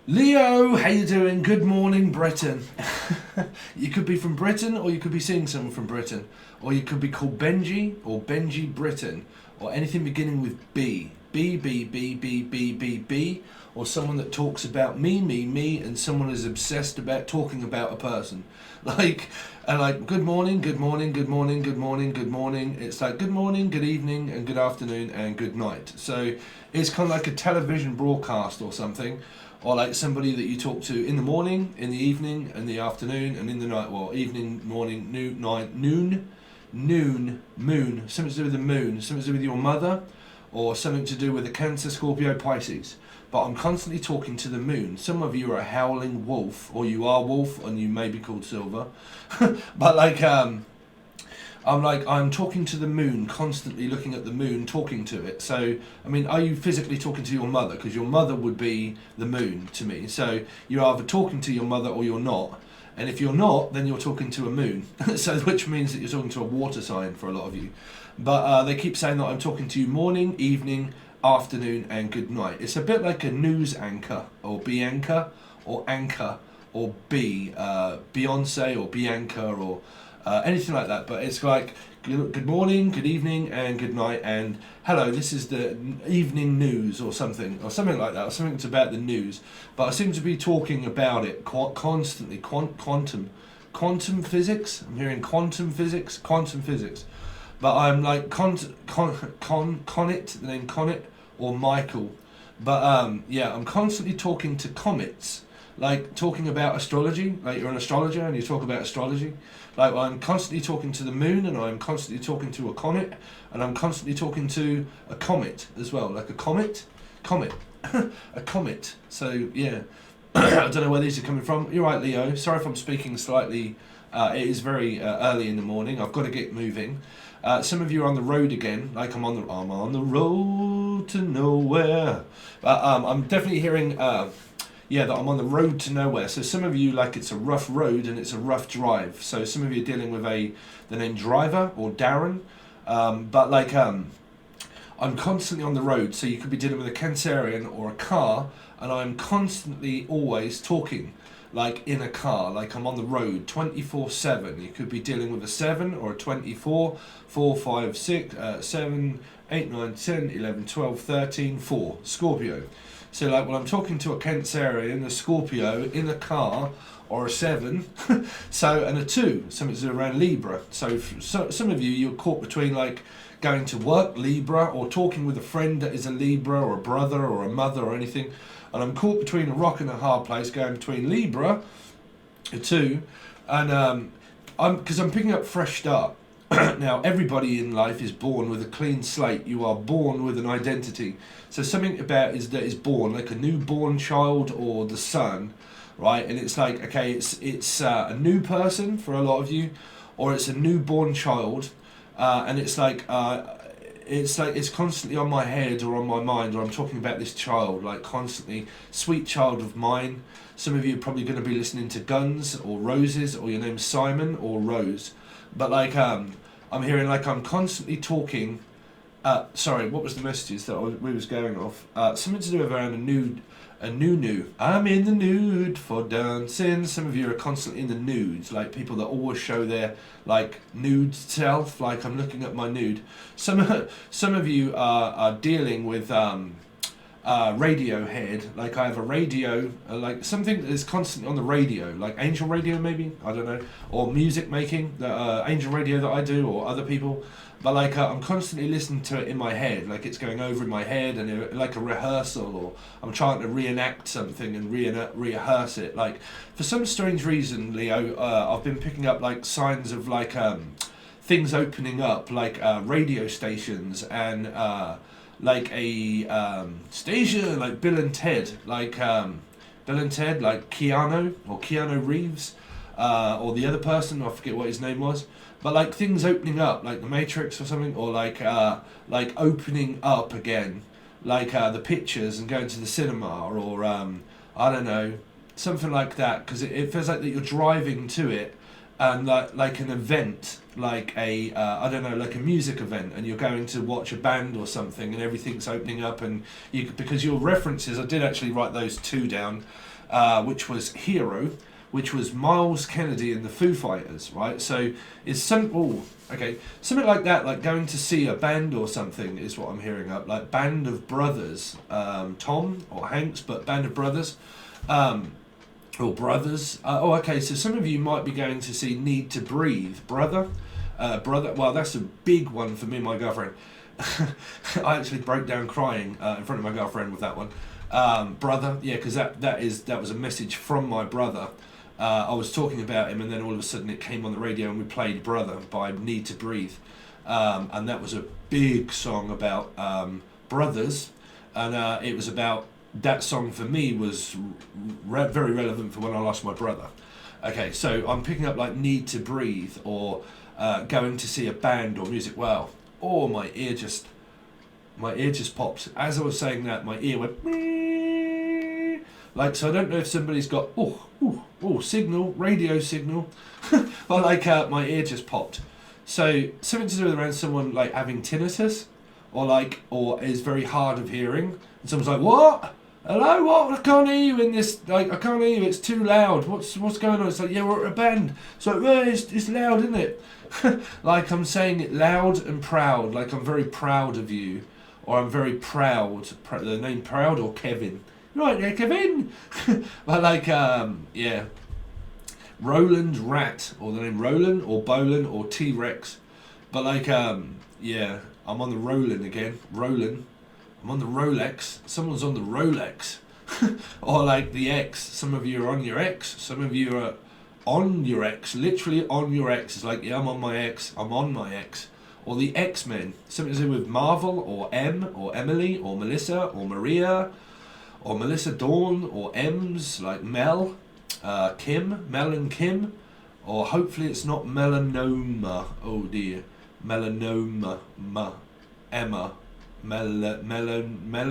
Leo, how you doing? Good morning, Britain. You could be from Britain, or you could be seeing someone from Britain, or you could be called Benji or Benji Britain, or anything beginning with B. B, B, B, B, B, B, B, or someone that talks about me, me, me, and someone is obsessed about talking about a person. Like, good morning, good morning, good morning, good morning, good morning. It's like good morning, good evening, and good afternoon, and good night. So it's kind of like a television broadcast or something, or like somebody that you talk to in the morning, in the evening, in the afternoon, and in the night. Well, evening, morning, noon, night, noon, moon. Something to do with the moon. Something to do with your mother, or something to do with the Cancer, Scorpio, Pisces. But I'm constantly talking to the moon. Some of you are a howling wolf, or you are wolf, and you may be called Silver. But I'm talking to the moon, constantly looking at the moon, talking to it. So, I mean, are you physically talking to your mother? Because your mother would be the moon to me. So you're either talking to your mother or you're not. And if you're not, then you're talking to a moon. So, which means that you're talking to a water sign for a lot of you. But they keep saying that I'm talking to you morning, evening, afternoon, and good night. It's a bit like a news anchor, or Bianca, or anchor, or Beyonce, or Bianca, or anything like that. But it's like good morning, good evening, and good night, and hello, this is the evening news, or something like that, or something about the news. But I seem to be talking about it constantly. Quantum physics. I'm hearing quantum physics. But I'm like Connit, the name Connit, or Michael. But yeah, I'm constantly talking to comets, like talking about astrology. Like you're an astrologer and you talk about astrology. Like I'm constantly talking to the moon, and I'm constantly talking to a comet, and I'm constantly talking to a comet as well. Like a comet, a comet. So yeah, I don't know where these are coming from. You're right, Leo. Sorry if I'm speaking slightly. It is very early in the morning. I've got to get moving. Some of you are on the road again. Like I'm on the road to nowhere. But I'm definitely hearing. That I'm on the road to nowhere. So some of you, like, it's a rough road and it's a rough drive. So some of you are dealing with the name Driver or Darren. I'm constantly on the road. So you could be dealing with a Cancerian or a car, and I'm constantly always talking, like in a car, like I'm on the road 24/7. You could be dealing with a 7 or a 24, 4, 5, 6, 7, 8, 9, 10, 11, 12, 13, 4. Scorpio. So like when I'm talking to a Cancerian, a Scorpio, in a car, or a 7, and a 2, something's around Libra. So some of you, you're caught between like going to work, Libra, or talking with a friend that is a Libra, or a brother, or a mother, or anything. And I'm caught between a rock and a hard place, going between Libra, a 2, and because I'm picking up fresh start. Now, everybody in life is born with a clean slate. You are born with an identity. So something about that is born, like a newborn child or the sun, right? And it's like, okay, it's a new person for a lot of you, or it's a newborn child, and it's constantly on my head or on my mind, or I'm talking about this child, like constantly, sweet child of mine. Some of you are probably going to be listening to Guns or Roses, or your name's Simon or Rose. But I'm hearing like I'm constantly talking. Sorry, what was the messages that we was going off? Something to do with around a nude. I'm in the nude for dancing. Some of you are constantly in the nudes, like people that always show their like nude self. Like I'm looking at my nude. Some of you are dealing with Radiohead. Like I have a radio, like something that is constantly on the radio, like Angel Radio maybe, I don't know, or music making, the Angel Radio that I do, or other people. But like I'm constantly listening to it in my head, like it's going over in my head, and like a rehearsal, or I'm trying to reenact something and rehearse it. Like for some strange reason, Leo, I've been picking up like signs of like things opening up, like radio stations, and like a station like Bill and Ted, like Keanu or Keanu Reeves, or the other person, I forget what his name was, but like things opening up, like the Matrix or something, or like opening up again, like the pictures and going to the cinema, or I don't know, something like that, because it feels like that you're driving to it, and like an event, like a I don't know, like a music event, and you're going to watch a band or something, and everything's opening up, and you, because your references, I did actually write those two down, which was Hero, which was Miles Kennedy and the Foo Fighters, right? So it's something like that, like going to see a band or something is what I'm hearing up, like Band of Brothers, Tom or Hanks, but Band of Brothers. Or Brothers. Okay, so some of you might be going to see Need to Breathe, Brother. Well, that's a big one for me and my girlfriend. I actually broke down crying in front of my girlfriend with that one. Brother, yeah, because that was a message from my brother. I was talking about him, and then all of a sudden it came on the radio, and we played Brother by Need to Breathe. And that was a big song about brothers, and it was about, that song for me was very relevant for when I lost my brother. Okay, so I'm picking up like Need to Breathe, or going to see a band or music. Wow, my ear just popped as I was saying that. My ear went like, so I don't know if somebody's got signal, radio signal, but like my ear just popped. So something to do with around someone like having tinnitus, or is very hard of hearing, and someone's like, what? Hello, what? I can't hear you in this, like, I can't hear you, it's too loud. What's going on? It's like, yeah, we're at a band. So, it's loud, isn't it? Like, I'm saying it loud and proud, like I'm very proud of you, or I'm very proud, the name Proud or Kevin. Right there, Kevin! But like, yeah. Roland Rat, or the name Roland, or Bolin, or T-Rex. But like, yeah, I'm on the Roland again, Roland. I'm on the Rolex. Someone's on the Rolex. Or like the X. Some of you are on your X. Some of you are on your X. Literally on your X. It's like, yeah, I'm on my X. I'm on my X. Or the X-Men. Something to do with Marvel, or M, or Emily, or Melissa, or Maria, or Melissa Dawn, or M's, like Mel, Kim, Mel and Kim. Or hopefully it's not melanoma. Oh dear. Melanoma. Emma. Mellow. I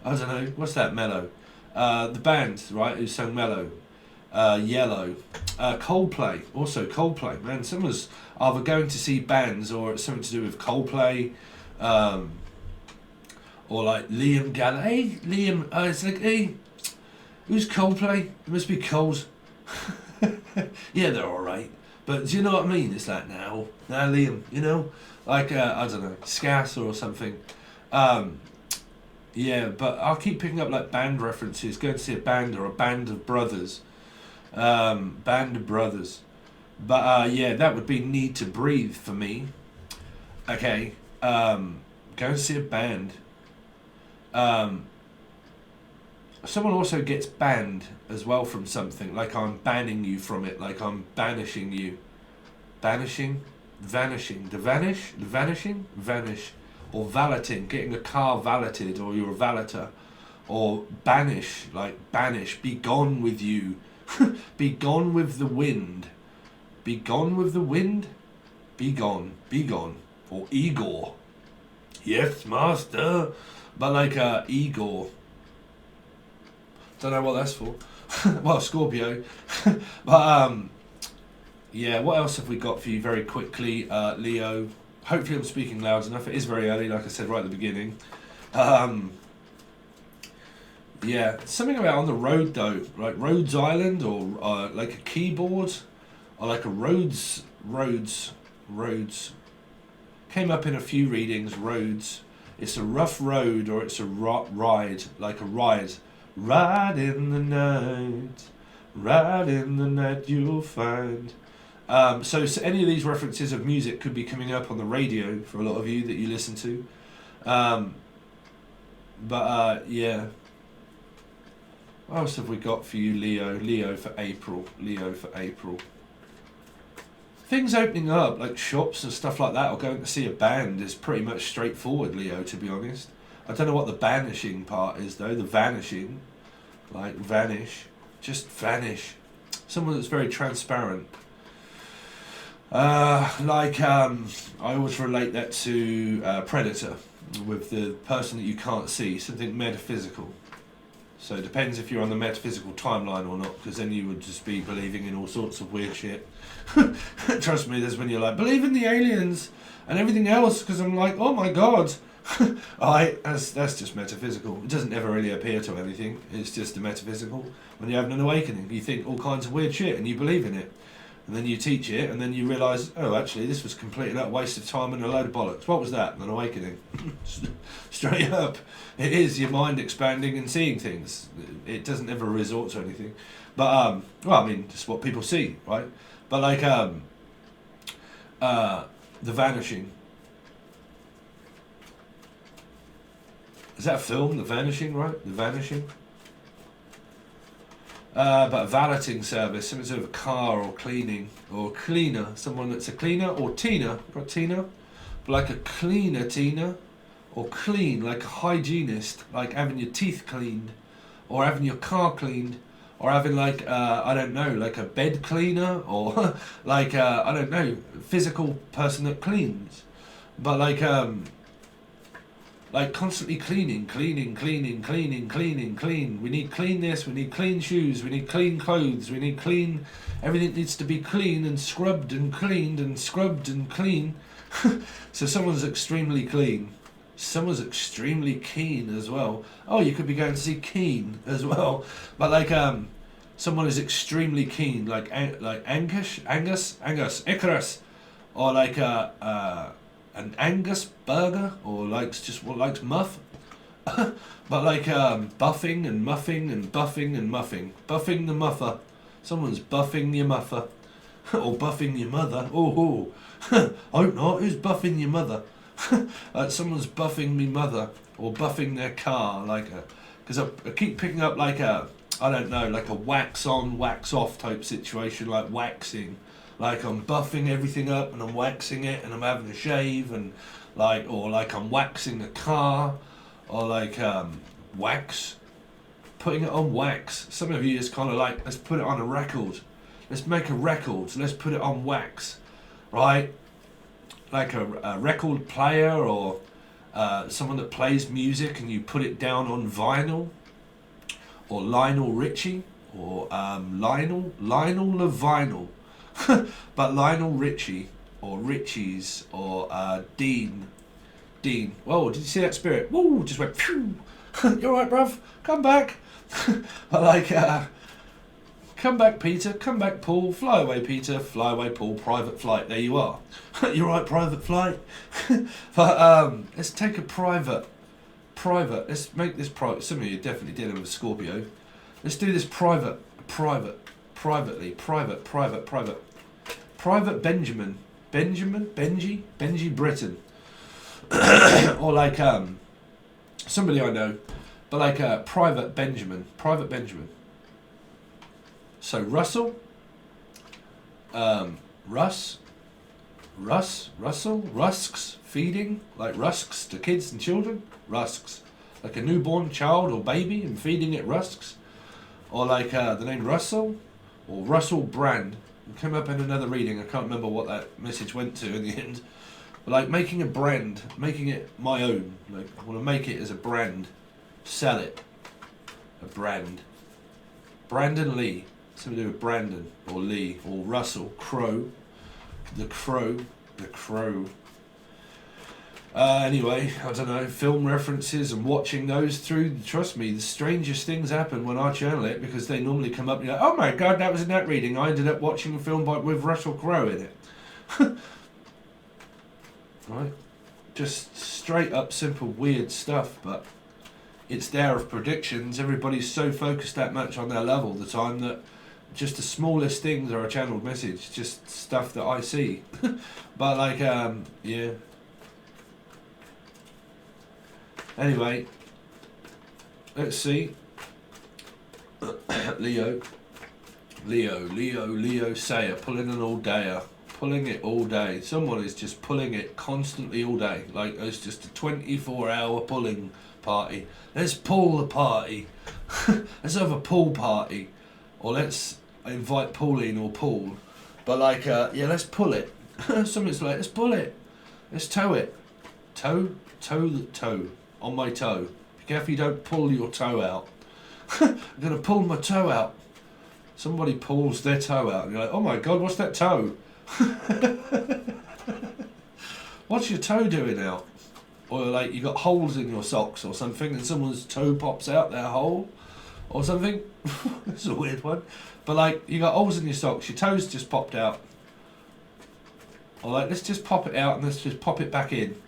don't know. What's that? Mellow. The band, right? Who sang Mellow. Yellow. Coldplay. Also Coldplay. Man, someone's either going to see bands, or it's something to do with Coldplay. Or like Liam Gallagher. Hey, Liam. It's like, hey, who's Coldplay? It must be Coles. Yeah, they're alright. But do you know what I mean? It's like, now Liam, you know? Like, I don't know, Scass or something. Yeah, but I'll keep picking up like band references. Going to see a band or a band of brothers. Band of brothers. But yeah, that would be Need to Breathe for me. Okay, going to see a band. Someone also gets banned as well from something. Like, I'm banning you from it. Like, I'm banishing you. Banishing? Vanishing. To vanish? Vanishing? Vanish. Or valeting. Getting a car valeted, or you're a valeter. Or banish. Like, banish. Be gone with you. Be gone with the wind. Be gone with the wind? Be gone. Be gone. Or Igor. Yes, master. But like, Igor. Don't know what that's for. Well, Scorpio. But, yeah, what else have we got for you very quickly? Leo. Hopefully I'm speaking loud enough. It is very early, like I said right at the beginning. Yeah, something about on the road though, like Rhodes Island, or like a keyboard, or like a Rhodes. Came up in a few readings, Rhodes. It's a rough road, or it's a ride, like a ride. Ride in the night you'll find. So any of these references of music could be coming up on the radio for a lot of you that you listen to. Yeah. What else have we got for you, Leo? Leo for April. Things opening up, like shops and stuff like that, or going to see a band is pretty much straightforward, Leo, to be honest. I don't know what the banishing part is, though. The vanishing. Like, vanish. Just vanish. Someone that's very transparent. I always relate that to Predator, with the person that you can't see. Something metaphysical. So it depends if you're on the metaphysical timeline or not, because then you would just be believing in all sorts of weird shit. Trust me, there's when you're like, believe in the aliens and everything else, because I'm like, oh my god. That's just metaphysical. It doesn't ever really appear to anything. It's just the metaphysical. When you're having an awakening, you think all kinds of weird shit and you believe in it. And then you teach it, and then you realise, oh, actually, this was completely a waste of time and a load of bollocks. What was that? An awakening. Straight up. It is your mind expanding and seeing things. It doesn't ever resort to anything. But, well, I mean, just what people see, right? But, like, The Vanishing. Is that a film, The Vanishing, right? The Vanishing? But a valeting service, something to do with a car or cleaning, or a cleaner, someone that's a cleaner, or Tina, got Tina, but like a cleaner Tina, or clean, like a hygienist, like having your teeth cleaned, or having your car cleaned, or having like, I don't know, like a bed cleaner, or like, I don't know, physical person that cleans, but like constantly cleaning. We need clean this, we need clean shoes, we need clean clothes, we need clean, everything needs to be clean and scrubbed and cleaned and scrubbed and clean. So someone's extremely clean. Someone's extremely keen as well. Oh, you could be going to see Keen as well. But like someone is extremely keen, like Angus, Icarus, or like an Angus burger, or likes muff. But like buffing and muffing and buffing and muffing. Buffing the muffer. Someone's buffing your muffer. Or buffing your mother. Oh. Hope not. Who's buffing your mother? Someone's buffing me mother. Or buffing their car. Because I keep picking up like a, I don't know, like a wax on, wax off type situation. Like waxing. Like I'm buffing everything up and I'm waxing it and I'm having a shave and or I'm waxing the car, or like wax, putting it on wax. Some of you is kind of like, let's put it on a record. Let's make a record, so let's put it on wax, right? Like a record player, or someone that plays music and you put it down on vinyl, or Lionel Richie, or Lionel Levinal. But Lionel Richie, or Richie's, or Dean. Whoa, did you see that spirit? Woo, just went phew. You alright, bruv? Come back. But like, come back, Peter. Come back, Paul. Fly away, Peter. Fly away, Paul. Private flight. There you are. You alright, private flight? But let's take a private. Let's make this private. Some of you are definitely dealing with Scorpio. Let's do this privately. Private Benji Britton. Or like somebody I know, but like Private Benjamin. So Russell, Rusks, feeding, like rusks to kids and children, rusks, like a newborn child or baby and feeding it rusks, or like the name Russell, or Russell Brand. It came up in another reading, I can't remember what that message went to in the end. But like making a brand, making it my own. Like I want to make it as a brand, sell it. A brand. Brandon Lee, something to do with Brandon or Lee or Russell Crowe. The Crow. Anyway, I don't know, film references and watching those through, trust me, the strangest things happen when I channel it, because they normally come up and you're like, oh my god, that was in that reading, I ended up watching a film with Russell Crowe in it. Right? Just straight up simple weird stuff, but it's there of predictions. Everybody's so focused that much on their level all the time that just the smallest things are a channeled message, just stuff that I see. But like, yeah. Anyway, let's see. Leo Sayer, pulling an all-dayer. Pulling it all day. Someone is just pulling it constantly all day. Like it's just a 24-hour pulling party. Let's pull the party. Let's have a pool party. Or let's invite Pauline or Paul. But like, yeah, let's pull it. Something's like, let's pull it. Let's tow it. Toe the toe. On my toe. Be careful you don't pull your toe out. I'm going to pull my toe out. Somebody pulls their toe out and you're like, oh my God, what's that toe? What's your toe doing out? Or like you got holes in your socks or something and someone's toe pops out their hole or something. It's a weird one. But like you got holes in your socks, your toes just popped out. Or like, let's just pop it out and let's just pop it back in.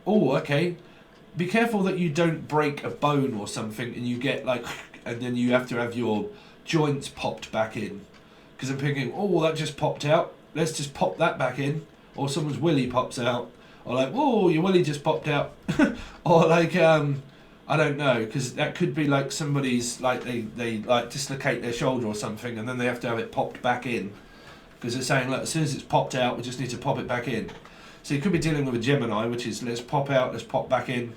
Oh, okay. Be careful that you don't break a bone or something and you get like, and then you have to have your joints popped back in. Because I'm thinking, oh, that just popped out. Let's just pop that back in. Or someone's willy pops out. Or like, whoa, your willy just popped out. Or like, I don't know, because that could be like somebody's, like they like dislocate their shoulder or something and then they have to have it popped back in. Because they're saying, look, as soon as it's popped out, we just need to pop it back in. So you could be dealing with a Gemini, which is let's pop out, let's pop back in.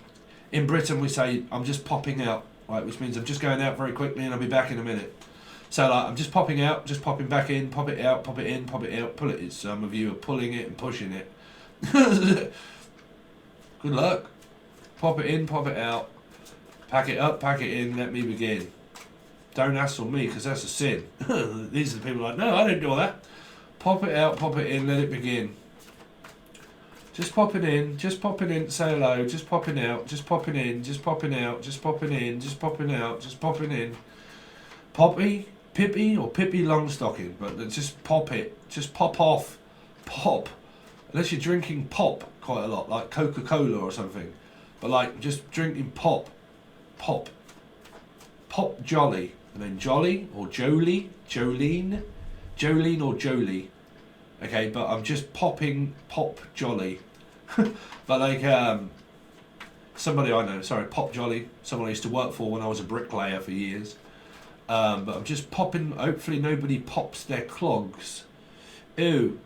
In Britain, we say, I'm just popping out, right, which means I'm just going out very quickly and I'll be back in a minute. So like, I'm just popping out, just popping back in, pop it out, pop it in, pop it out, pull it. Some of you are pulling it and pushing it. Good luck. Pop it in, pop it out. Pack it up, pack it in, let me begin. Don't hassle me, because that's a sin. These are the people like, no, I don't do all that. Pop it out, pop it in, let it begin. Just popping in, say hello, just popping out, just popping in, just popping out, just popping in, just popping out, just popping in. Poppy, Pippi, or Pippi Longstocking, but just pop it, just pop off, pop. Unless you're drinking pop quite a lot, like Coca-Cola or something. But like, just drinking pop, pop. Pop Jolly, and then Jolly, or Jolie, Jolene or Jolie. Okay, but I'm just popping Pop Jolly. But like, somebody I know, sorry, Pop Jolly, someone I used to work for when I was a bricklayer for years. But I'm just popping, hopefully nobody pops their clogs. Ew,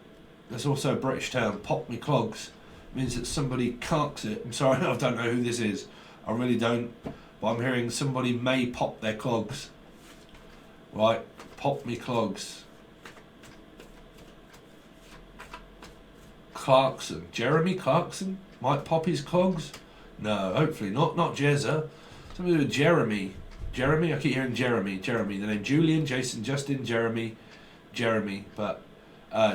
that's also a British term, pop me clogs. Means that somebody carks it. I'm sorry, I don't know who this is. I really don't. But I'm hearing somebody may pop their clogs. Right, pop me clogs. Clarkson, Jeremy Clarkson might pop his clogs. No, hopefully not. Not Jezza. Something with Jeremy. Jeremy. I keep hearing Jeremy. Jeremy. The name Julian, Jason, Justin, Jeremy, Jeremy. But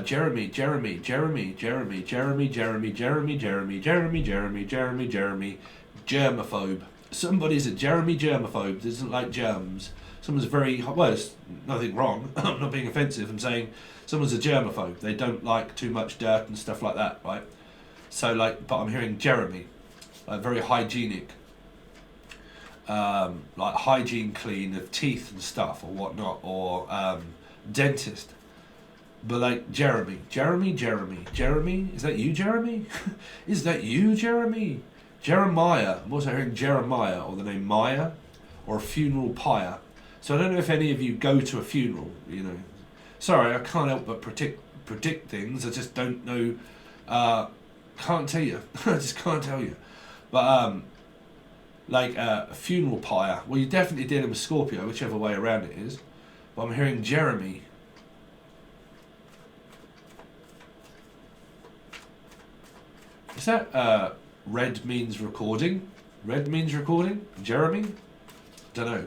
Jeremy, Jeremy, Jeremy, Jeremy, Jeremy, Jeremy, Jeremy, Jeremy, Jeremy, Jeremy, Jeremy, Jeremy, germaphobe. Somebody's a Jeremy germaphobe. Doesn't like germs. Someone's very well. There's nothing wrong. I'm not being offensive. I'm saying someone's a germaphobe. They don't like too much dirt and stuff like that, right? So like, but I'm hearing Jeremy, like very hygienic, like hygiene clean of teeth and stuff or whatnot, or dentist. But like Jeremy, Jeremy, Jeremy, Jeremy. Is that you, Jeremy? Is that you, Jeremy? Jeremiah. I'm also hearing Jeremiah, or the name Maya, or a funeral pyre. So I don't know if any of you go to a funeral, you know. Sorry, I can't help but predict things. I just don't know. Can't tell you. I just can't tell you. But like a funeral pyre. Well, you're definitely dealing with Scorpio, whichever way around it is. But I'm hearing Jeremy. Is that red means recording? Red means recording? Jeremy? Don't know.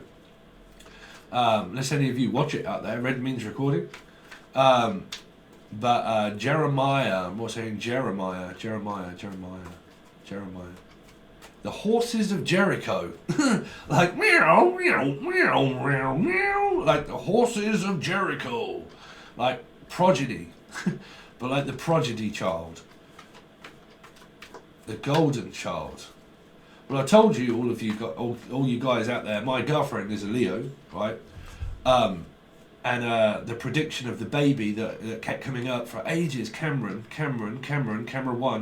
Unless any of you watch it out there, red means recording. But Jeremiah, I'm also saying Jeremiah. The horses of Jericho. Like meow, meow, meow, meow, meow. Like the horses of Jericho. Like progeny. But like the progeny child. The golden child. Well, I told you, all of you, all you guys out there, my girlfriend is a Leo, right? And the prediction of the baby that kept coming up for ages, camera 1,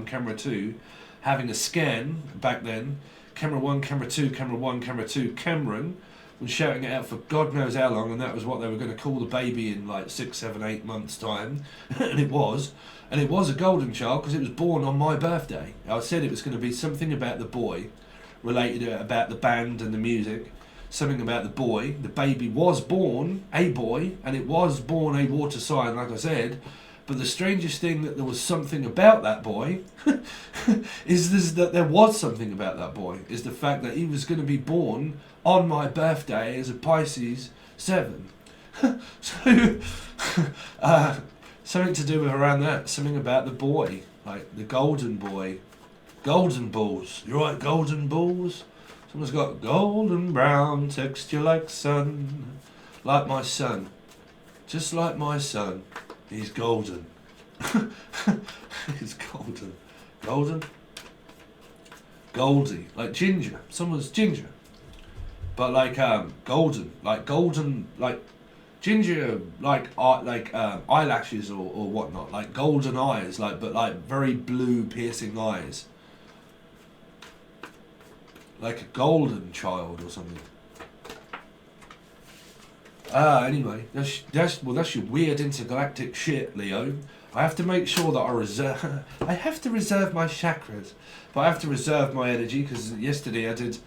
camera 2, having a scan back then, camera 1, camera 2, camera 1, camera 2, Cameron was shouting it out for God knows how long, and that was what they were going to call the baby in like 6, 7, 8 months' time, and it was a golden child because it was born on my birthday. I said it was going to be something about the boy, related about the band and the music, something about the boy. The baby was born a boy, and it was born a water sign, like I said, But the strangest thing that there was something about that boy is that there was something about that boy, is the fact that he was going to be born on my birthday as a Pisces 7. So, something to do with around that, something about the boy, like the golden boy. Golden balls, you right, golden balls? Someone's got golden brown texture like sun. Like my son. Just like my son. He's golden. He's golden. Golden? Goldie. Like ginger. Someone's ginger. But like golden. Like golden, like ginger, like eyelashes or whatnot. Like golden eyes, but like very blue piercing eyes. Like a golden child or something. Anyway, that's your weird intergalactic shit, Leo. I have to make sure that I have to reserve my chakras, but I have to reserve my energy, because yesterday I did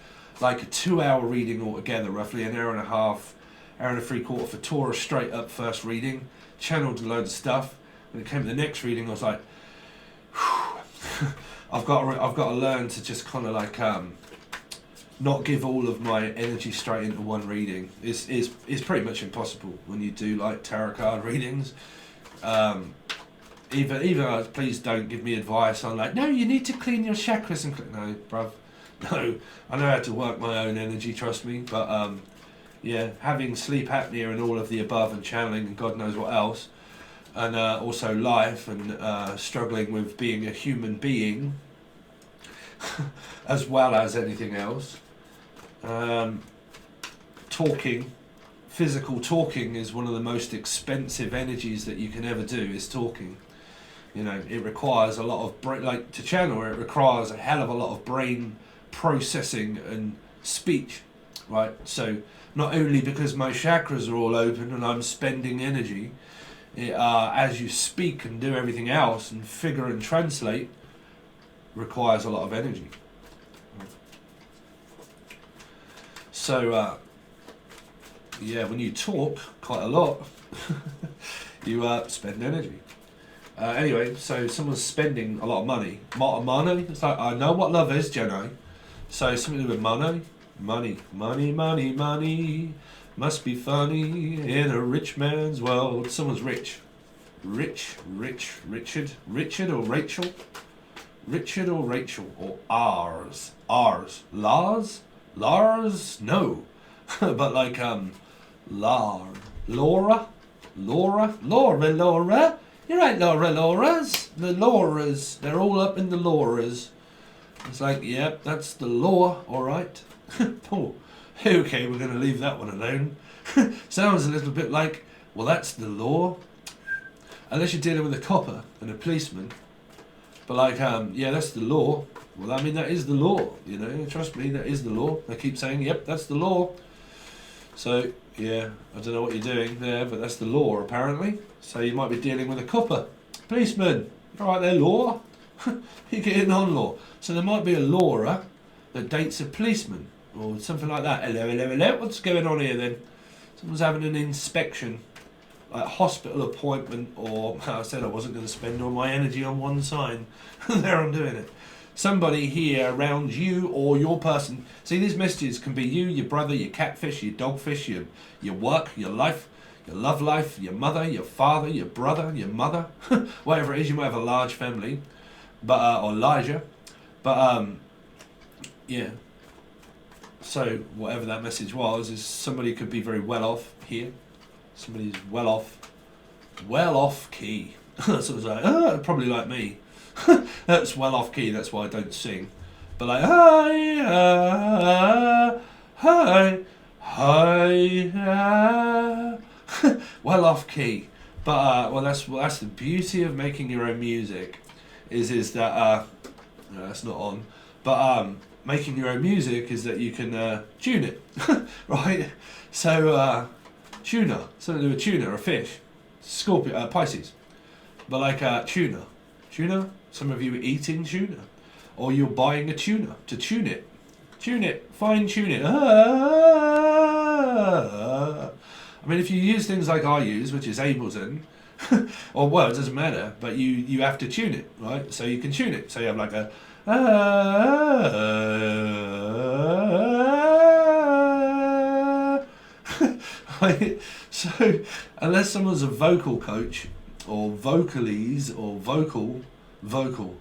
like a 2-hour reading altogether, roughly an hour and a half, hour and a three-quarter for Taurus straight up first reading, channeled a load of stuff. When it came to the next reading, I was like, I've got to learn to just kind of like not give all of my energy straight into one reading. Is pretty much impossible when you do like tarot card readings. Even please don't give me advice on like, no, you need to clean your chakras and no, bruv, no, I know how to work my own energy, trust me. But yeah, having sleep apnea and all of the above, and channeling and God knows what else, and also life and struggling with being a human being as well as anything else. Talking, physical talking is one of the most expensive energies that you can ever do, is talking. You know, it requires a lot of like to channel, it requires a hell of a lot of brain processing and speech, right? So not only because my chakras are all open and I'm spending energy, as you speak and do everything else and figure and translate, requires a lot of energy. So yeah, when you talk quite a lot, you spend energy. Anyway, so someone's spending a lot of money. Money? It's like, I know what love is, Jenno. So something to do with money. Money, money, money, money. Must be funny in a rich man's world. Someone's rich. Richard or Rachel? Richard or Rachel? Or ours? Lars? No. But like, Laura? You're right, Laura's. The Lauras, they're all up in the Lauras. It's like, yep, that's the law, alright. Oh, okay, we're going to leave that one alone. Sounds a little bit like, well, that's the law. Unless you're dealing with a copper and a policeman. But like, yeah, that's the law. Well, I mean, that is the law, you know, trust me, that is the law. They keep saying, yep, that's the law. So, yeah, I don't know what you're doing there, but that's the law, apparently. So you might be dealing with a copper. Policeman, all right there, law. You're getting on law. So there might be a Laura that dates a policeman, or something like that. Hello, what's going on here then? Someone's having an inspection, like a hospital appointment, or I said I wasn't going to spend all my energy on one sign. There I'm doing it. Somebody here around you or your person. See, these messages can be you, your brother, your catfish, your dogfish, your work, your life, your love life, your mother, your father, your brother, your mother, whatever it is. You might have a large family, but or larger, but yeah. So whatever that message was, is somebody could be very well off here. Somebody's well off key. So it's like, probably like me. That's well off key, that's why I don't sing. But like, well off key. But well, that's the beauty of making your own music, is that no, that's not on. But making your own music is that you can tune it, right? So tuna, something to do with tuna, a fish, Scorpio, Pisces. But like tuna. Some of you are eating tuna, or you're buying a tuna to tune it, fine tune it. I mean, if you use things like I use, which is Ableton, Or well, it doesn't matter, but you have to tune it, right? So you can tune it. So you have like a right? So unless someone's a vocal coach or vocalese or vocal,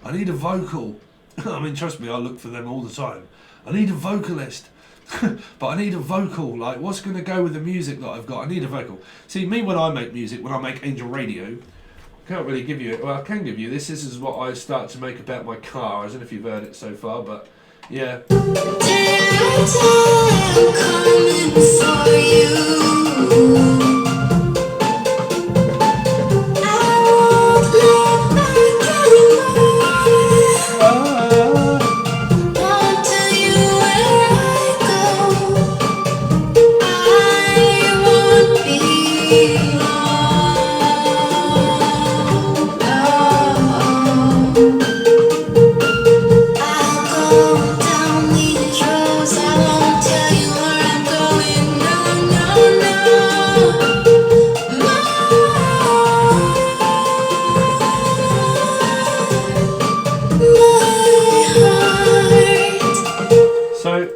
I need a vocal. I mean, trust me, I look for them all the time. I need a vocalist. But I need a vocal, like what's going to go with the music that I've got? I need a vocal. See, me when I make music, when I make Angel Radio, I can't really give you it. Well, I can give you this. This is what I start to make about my car. I don't know if you've heard it so far, but yeah.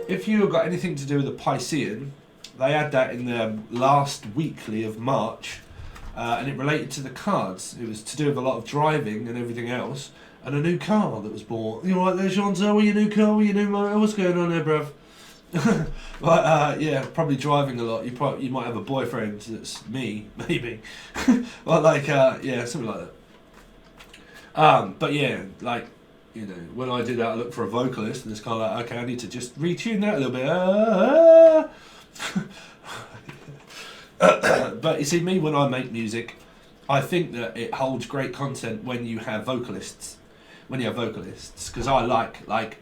If you've got anything to do with the Piscean, they had that in the last weekly of March, and it related to the cards. It was to do with a lot of driving and everything else, and a new car that was bought. You all right there, Chantal? With your new car, with your new motor? What's going on there, bruv? But yeah, probably driving a lot. You might have a boyfriend that's me, maybe. But like yeah, something like that. But yeah, like, you know, when I do that, I look for a vocalist, and it's kind of like, okay, I need to just retune that a little bit. But you see, me when I make music, I think that it holds great content when you have vocalists. Because I like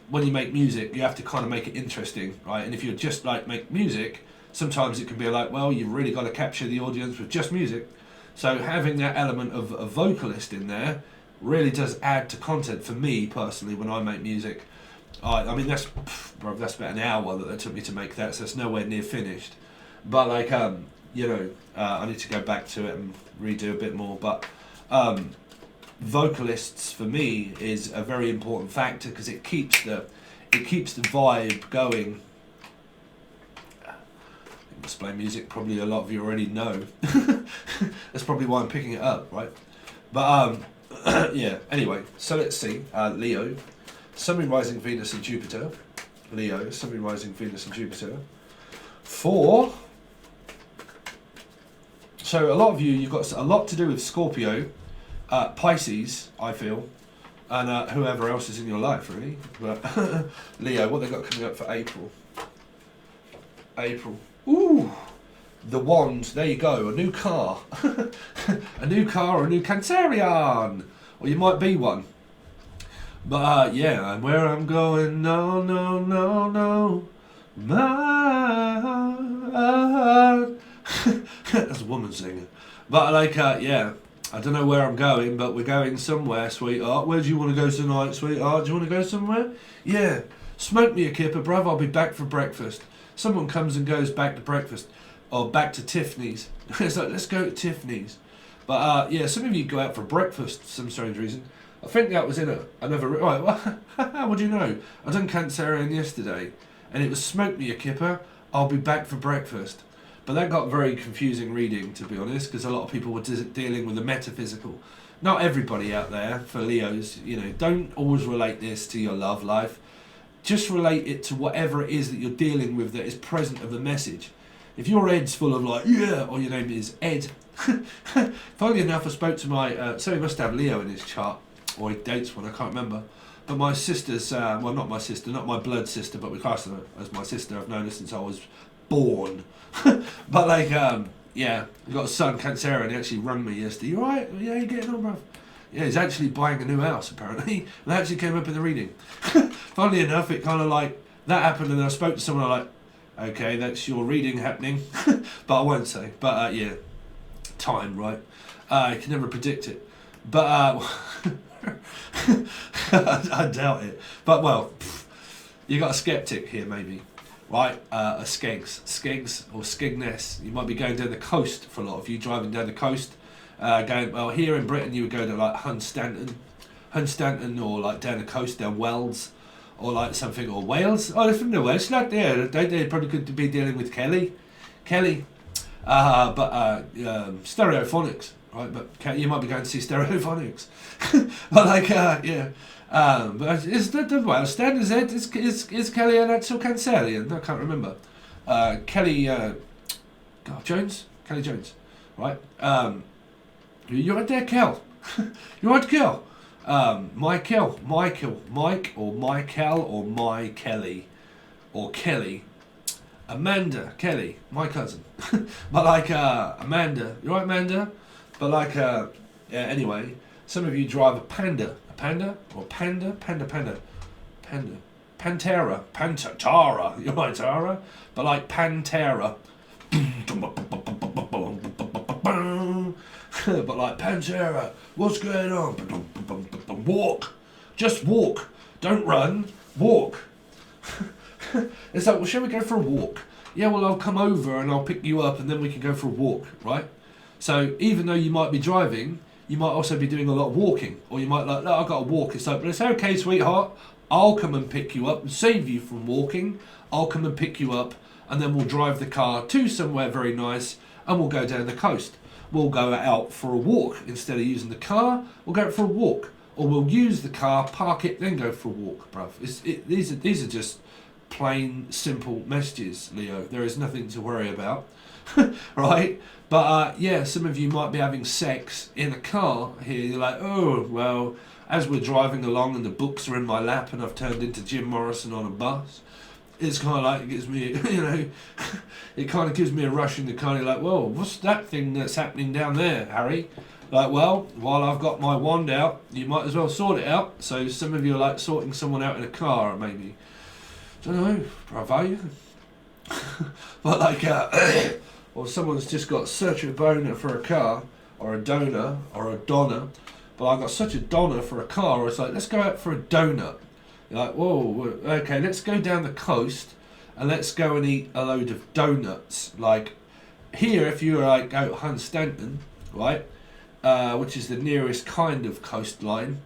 when you make music, you have to kind of make it interesting, right? And if you just like make music, sometimes it can be like, well, you've really got to capture the audience with just music. So having that element of a vocalist in there really does add to content for me personally when I make music. I mean, that's about an hour that it took me to make that, so it's nowhere near finished. But like, you know, I need to go back to it and redo a bit more. But vocalists for me is a very important factor because it keeps the vibe going. Display music, probably a lot of you already know. That's probably why I'm picking it up, right? But yeah, anyway, so let's see. Leo, Sun, Rising, Venus and Jupiter. Leo, Sun, Rising, Venus and Jupiter. 4. So a lot of you've got a lot to do with Scorpio, Pisces, I feel, and whoever else is in your life, really. But Leo, what they got coming up for April? April. Ooh, the wand. There you go. A new car. A new car or a new Cancerian. Or you might be one. But yeah, and where I'm going, no, no, no, no. My that's a woman singing. But like, yeah, I don't know where I'm going, but we're going somewhere, sweetheart. Where do you want to go tonight, sweetheart? Do you want to go somewhere? Yeah. Smoke me a kipper, bruv. I'll be back for breakfast. Someone comes and goes back to breakfast. Or back to Tiffany's. It's like, let's go to Tiffany's. But yeah, some of you go out for breakfast for some strange reason. I think that was in another... Right, well, how would you know? I done Cancerian yesterday, and it was smoke me a kipper, I'll be back for breakfast. But that got very confusing reading, to be honest, because a lot of people were dealing with the metaphysical. Not everybody out there, for Leos, you know, don't always relate this to your love life. Just relate it to whatever it is that you're dealing with that is present of the message. If your head's full of like, yeah, or your name is Ed. Funnily enough, I spoke to my, so he must have Leo in his chart, or he dates one, I can't remember. But my sister's, well, not my sister, not my blood sister, but we class her as my sister. I've known her since I was born. But like, yeah, we've got a son, Cancerian, he actually rang me yesterday. You alright? Yeah, you getting on, bruv? Yeah, he's actually buying a new house, apparently. That actually came up in the reading. Funnily enough, it kind of like, that happened, and then I spoke to someone, I'm like, okay, that's your reading happening. But I won't say. But yeah, time, right? I can never predict it. But I doubt it. But well, you got a skeptic here, maybe. Right, a skegs or skegness. You might be going down the coast for a lot of you, driving down the coast, Going, well, here in Britain you would go to like Hunstanton, or like down the coast, down Wells, or like something, or Wales. Oh, they're from the West, like there. They probably could be dealing with Kelly. Stereophonics, right? But you might be going to see Stereophonics. But like, yeah. But is the Welsh stand? Is it? Is Kelly an actual Cancerian? I can't remember. Kelly Jones? Kelly Jones, right? You're right there, Kel. You're right, Kel. Michael, Mike, or Michael, or My Kelly, or Kelly. Amanda Kelly, my cousin. But like Amanda, you right, Amanda? But like yeah. Anyway, some of you drive a Panda, or Pantera, you're right, Tara. But like Pantera. But like Pantera, what's going on? Walk, just walk, don't run, walk. It's like, well, shall we go for a walk? Yeah, well, I'll come over and I'll pick you up and then we can go for a walk, right? So even though you might be driving, you might also be doing a lot of walking, or you might like, no, I've got to walk. It's like, but it's okay, sweetheart. I'll come and pick you up and save you from walking. I'll come and pick you up, and then we'll drive the car to somewhere very nice, and we'll go down the coast. We'll go out for a walk instead of using the car. We'll go out for a walk, or we'll use the car, park it, then go for a walk, bruv. These are just plain, simple messages, Leo. There is nothing to worry about, right? But yeah, some of you might be having sex in a car here. You're like, oh, well, as we're driving along and the books are in my lap and I've turned into Jim Morrison on a bus, it's kind of like, it gives me, it kind of gives me a rush in the car. You're like, well, what's that thing that's happening down there, Harry? Like, well, while I've got my wand out, you might as well sort it out. So some of you are like sorting someone out in a car, maybe. Don't know, bravo. But like, or someone's just got such a boner for a car, or a donor, or a donor. But I got such a donor for a car, or it's like, let's go out for a donut. You're like, whoa, okay, let's go down the coast and let's go and eat a load of donuts. Like, here, if you were like out Hunstanton, right, which is the nearest kind of coastline,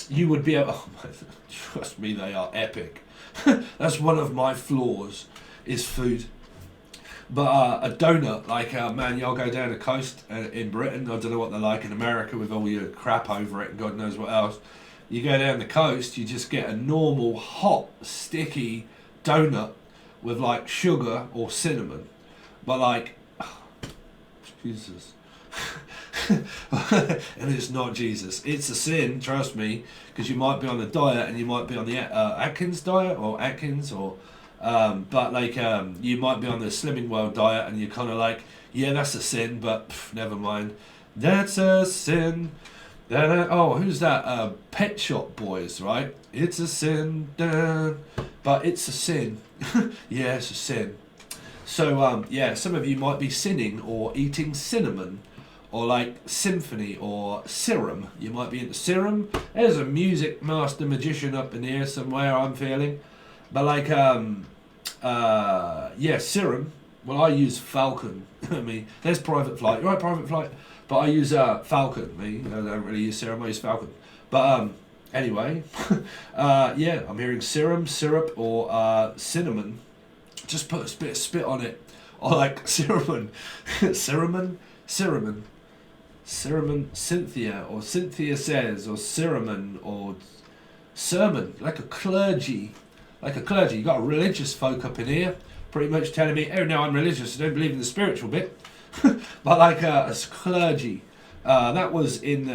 you would be able, oh my, trust me, they are epic. That's one of my flaws, is food. But a donut, like, man, y'all go down the coast in Britain, I don't know what they're like in America with all your crap over it and God knows what else. You go down the coast, you just get a normal, hot, sticky donut with like sugar or cinnamon. But like, oh, Jesus. And it's not Jesus. It's a sin, trust me, because you might be on a diet and you might be on the Atkins diet or Atkins or but like you might be on the Slimming World diet and you're kind of like, yeah, that's a sin, but never mind. That's a sin. Oh, who's that? Pet Shop Boys, right? It's a sin, but it's a sin. Yeah, it's a sin. So yeah, some of you might be sinning or eating cinnamon, or like symphony or serum. You might be into serum. There's a music master magician up in here somewhere, I'm feeling. But like yeah, serum. Well, I use Falcon. I mean, there's Private Flight. You're right, Private Flight. But I use Falcon. I don't really use serum. I use Falcon. But anyway, yeah, I'm hearing serum, syrup, or cinnamon. Just put a bit of spit on it, or like cinnamon, cinnamon, Cynthia, or Cynthia says, or cinnamon, or sermon, like a clergy. You got a religious folk up in here, pretty much telling me, oh no, I'm religious, I don't believe in the spiritual bit. But like a clergy. That was in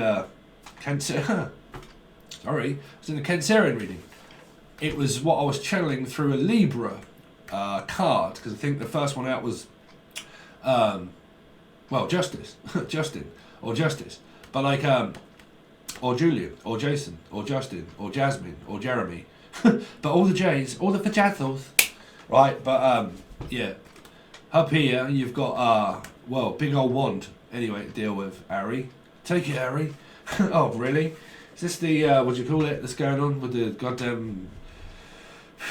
Cancer. Sorry, it was in the Cancerian reading. It was what I was channeling through a Libra card, because I think the first one out was, well, Justice, Justin, or Justice. But like, or Julian, or Jason, or Justin, or Jasmine, or Jeremy. But all the J's, all the vajazzles. Right, but yeah. Up here, you've got, well, big old wand. Anyway, to deal with, Harry. Take it, Harry. Oh, really? Is this the, what do you call it, that's going on with the goddamn,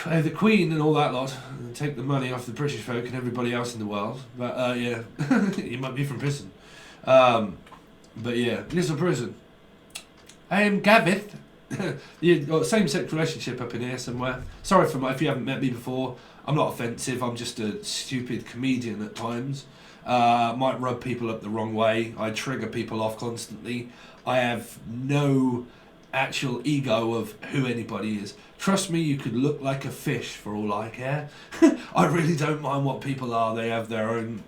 the Queen and all that lot? And take the money off the British folk and everybody else in the world. But, yeah, you might be from prison. But yeah, little prison. I am Gavith. You got a same-sex relationship up in here somewhere. Sorry for if you haven't met me before. I'm not offensive. I'm just a stupid comedian at times. Might rub people up the wrong way. I trigger people off constantly. I have no actual ego of who anybody is. Trust me, you could look like a fish for all I care. I really don't mind what people are. They have their own,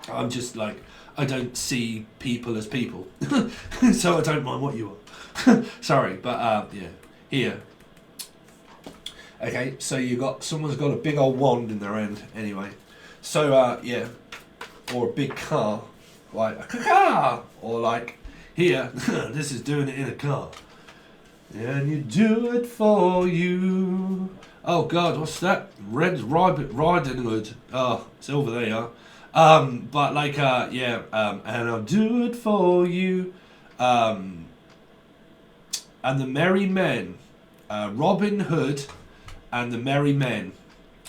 I'm just like, I don't see people as people. So I don't mind what you are. Sorry, but yeah, here. Okay, so someone's got a big old wand in their hand anyway. So yeah, or a big car, like a car, or like here, this is doing it in a car. And you do it for you. Oh God, what's that? Red Riding Hood. Oh, it's over there. But like yeah, and I'll do it for you. And the Merry Men, Robin Hood, and the Merry Men.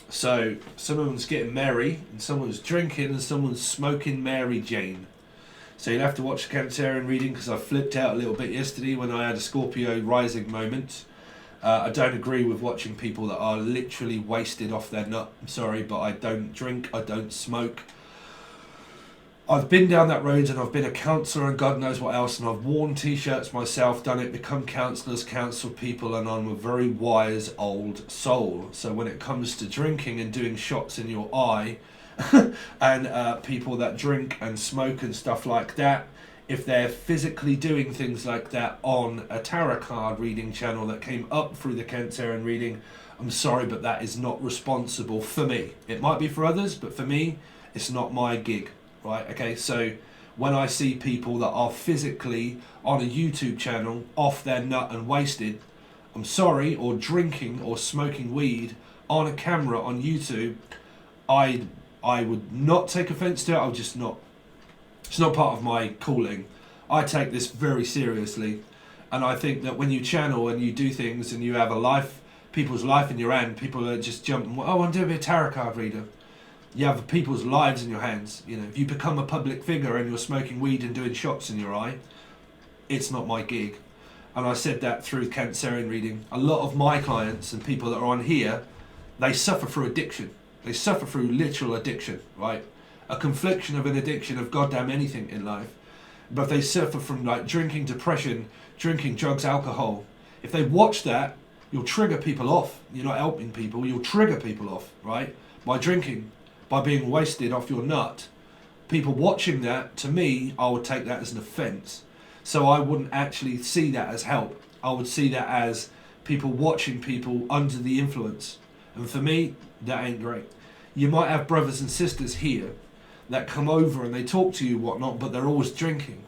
So someone's getting merry, and someone's drinking, and someone's smoking Mary Jane. So you'll have to watch the Cancerian reading because I flipped out a little bit yesterday when I had a Scorpio rising moment. I don't agree with watching people that are literally wasted off their nut. I'm sorry, but I don't drink, I don't smoke. I've been down that road and I've been a counsellor and God knows what else, and I've worn t-shirts myself, done it, become counsellors, counselled people, and I'm a very wise old soul. So when it comes to drinking and doing shots in your eye, and people that drink and smoke and stuff like that, if they're physically doing things like that on a tarot card reading channel that came up through the Cancerian reading, I'm sorry, but that is not responsible for me. It might be for others, but for me, it's not my gig. Right, okay, so when I see people that are physically on a YouTube channel off their nut and wasted, I'm sorry, or drinking or smoking weed on a camera on YouTube, I would not take offence to it. I'll just not, it's not part of my calling. I take this very seriously, and I think that when you channel and you do things and you have a life, people's life in your hand, people are just jumping, oh, I want to be a tarot card reader. You have people's lives in your hands. If you become a public figure and you're smoking weed and doing shots in your eye, it's not my gig. And I said that through Cancerian reading. A lot of my clients and people that are on here, they suffer through addiction. They suffer through literal addiction, right? A confliction of an addiction of goddamn anything in life. But they suffer from like drinking, depression, drinking, drugs, alcohol. If they watch that, you'll trigger people off. You're not helping people, you'll trigger people off, right? By drinking, by being wasted off your nut. People watching that, to me, I would take that as an offence. So I wouldn't actually see that as help. I would see that as people watching people under the influence. And for me, that ain't great. You might have brothers and sisters here that come over and they talk to you whatnot, but they're always drinking.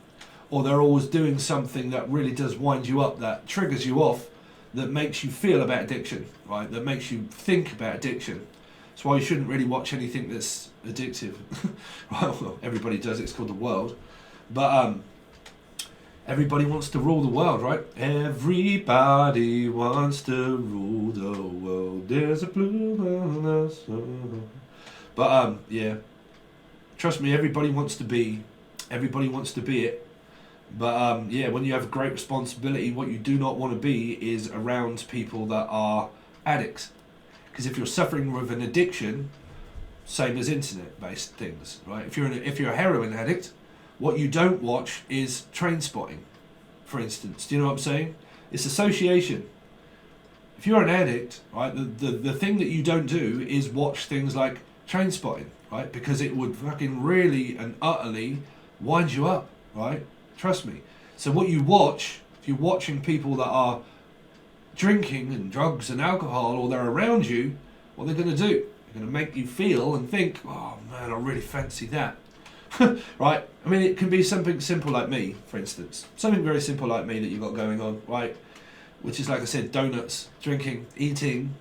Or they're always doing something that really does wind you up, that triggers you off, that makes you feel about addiction, right? That makes you think about addiction. That's why you shouldn't really watch anything that's addictive. Right, well, everybody does it, it's called the world. But everybody wants to rule the world, right? Everybody wants to rule the world. There's a blue moon. But yeah. Trust me, everybody wants to be it. But yeah, when you have a great responsibility, what you do not want to be is around people that are addicts. Because if you're suffering with an addiction, same as internet-based things, right? If you're a heroin addict, what you don't watch is Train Spotting, for instance. Do you know what I'm saying? It's association. If you're an addict, right, the thing that you don't do is watch things like Train Spotting, right? Because it would fucking really and utterly wind you up, right? Trust me. So what you watch, if you're watching people that are drinking and drugs and alcohol, or they're around you, what they're going to do? They're going to make you feel and think, oh man, I really fancy that. Right? I mean, it can be something simple like me, for instance. Something very simple like me that you've got going on, right? Which is, like I said, donuts, drinking, eating.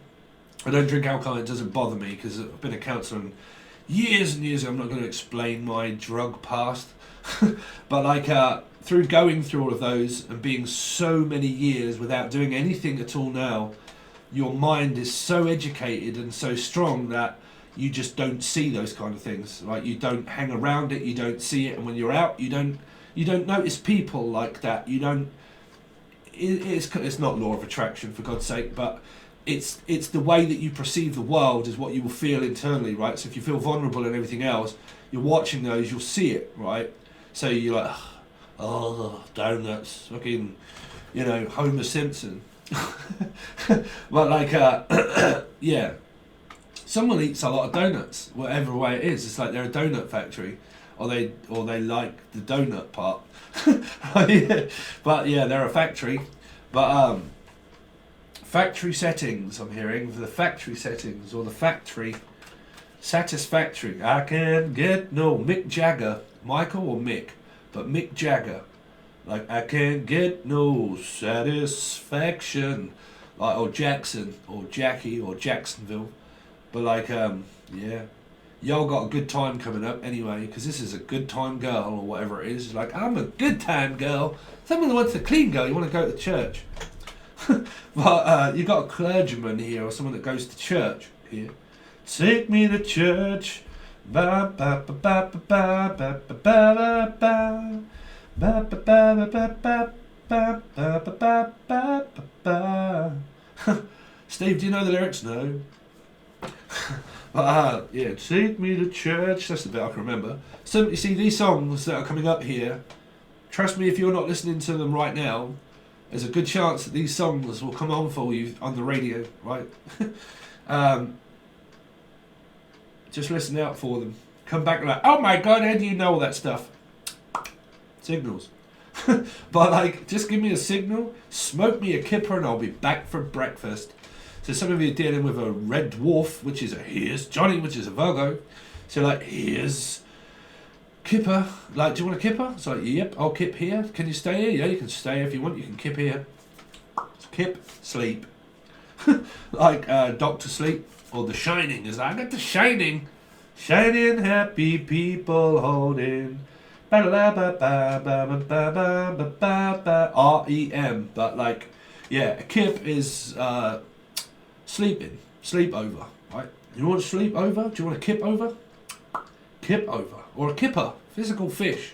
I don't drink alcohol, it doesn't bother me because I've been a counsellor and years, I'm not going to explain my drug past. But like through going through all of those and being so many years without doing anything at all now, your mind is so educated and so strong that you just don't see those kind of things, right? You don't hang around it, you don't see it, and when you're out, you don't notice people like that. You don't. It's not law of attraction, for God's sake, but it's the way that you perceive the world is what you will feel internally, right? So if you feel vulnerable and everything else, you're watching those, you'll see it, right? So you're like, oh, donuts, fucking, you know, Homer Simpson. But like, yeah, someone eats a lot of donuts, whatever way it is. It's like they're a donut factory, or they like the donut part. But yeah, they're a factory. But factory settings, I'm hearing, for the factory settings, or the factory satisfactory. I can't get no Mick Jagger, Michael or Mick, but Mick Jagger. Like, I can't get no satisfaction. Like, or Jackson, or Jackie, or Jacksonville. But like, yeah. Y'all got a good time coming up anyway, because this is a good time girl, or whatever it is. Like, I'm a good time girl. Someone that wants a clean girl, you want to go to church. But you got a clergyman here, or someone that goes to church here. Take me to church. Ba ba ba ba ba ba ba ba ba. Ba ba ba ba ba ba ba ba ba ba ba. Steve, do you know the lyrics? No. But yeah, take me to church. That's the bit I can remember. So you see, these songs that are coming up here, trust me, if you're not listening to them right now, there's a good chance that these songs will come on for you on the radio, right? Just listen out for them. Come back like, oh my God, how do you know all that stuff? Signals. But like, just give me a signal, smoke me a kipper, and I'll be back for breakfast. So some of you are dealing with a red dwarf, which is a here's Johnny, which is a Virgo. So like, here's kipper. Like, do you want a kipper? It's like, yep, I'll kip here. Can you stay here? Yeah, you can stay if you want. You can kip here. Kip, sleep. Like Doctor Sleep, or The Shining. Is I got The Shining. Shining happy people holding. REM. But like, yeah, a kip is sleeping, sleepover, right? You want to sleep over? Do you want a kip over? Kip over. Or a kipper, physical fish.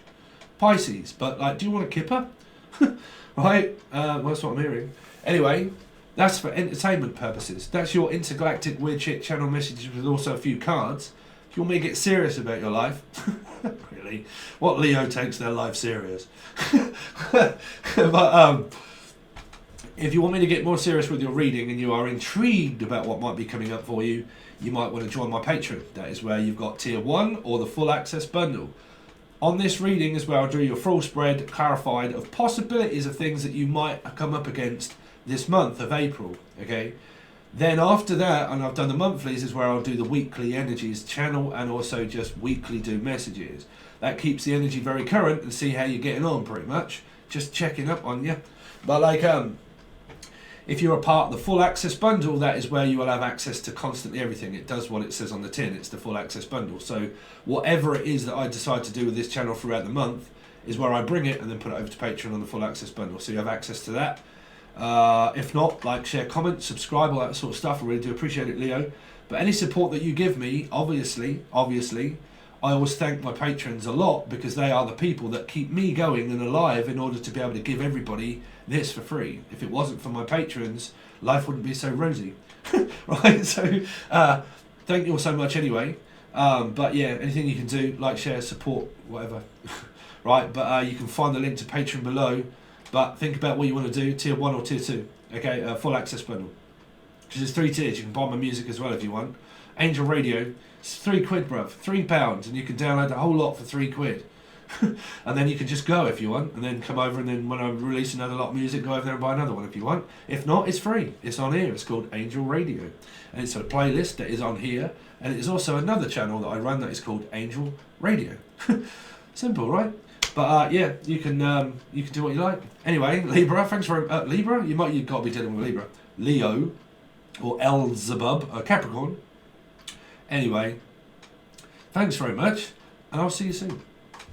Pisces, but like, do you want a kipper? Right? Well, that's what I'm hearing. Anyway, that's for entertainment purposes. That's your intergalactic weird shit channel messages with also a few cards. If you want me to get serious about your life, really, what Leo takes their life serious. But if you want me to get more serious with your reading and you are intrigued about what might be coming up for you, you might want to join my Patreon. That is where you've got tier 1 or the full access bundle. On this reading is where I'll do your full spread clarified of possibilities of things that you might come up against this month of April. Okay. Then after that, and I've done the monthlies, is where I'll do the weekly energies channel and also just weekly do messages. That keeps the energy very current and see how you're getting on pretty much. Just checking up on you. But like, if you're a part of the full access bundle, that is where you will have access to constantly everything. It does what it says on the tin. It's the full access bundle. So whatever it is that I decide to do with this channel throughout the month is where I bring it and then put it over to Patreon on the full access bundle. So you have access to that. If not, like, share, comment, subscribe, all that sort of stuff. I really do appreciate it, Leo. But any support that you give me, obviously, I always thank my patrons a lot, because they are the people that keep me going and alive in order to be able to give everybody this for free. If it wasn't for my patrons, life wouldn't be so rosy. Right? So thank you all so much anyway. But yeah, anything you can do, like, share, support, whatever. Right? But you can find the link to Patreon below. But think about what you want to do, tier 1 or tier 2. Okay, full access bundle. Because there's 3 tiers. You can buy my music as well if you want. Angel Radio, it's £3, bruv, £3, and you can download the whole lot for £3. And then you can just go if you want, and then come over, and then when I release another lot of music, go over there and buy another one if you want. If not, it's free. It's on here. It's called Angel Radio, and it's a playlist that is on here, and it is also another channel that I run that is called Angel Radio. Simple, right? But yeah, you can do what you like. Anyway, Libra, thanks for Libra. You've got to be dealing with Libra, Leo, or Elzebub, Capricorn. Anyway, thanks very much, and I'll see you soon.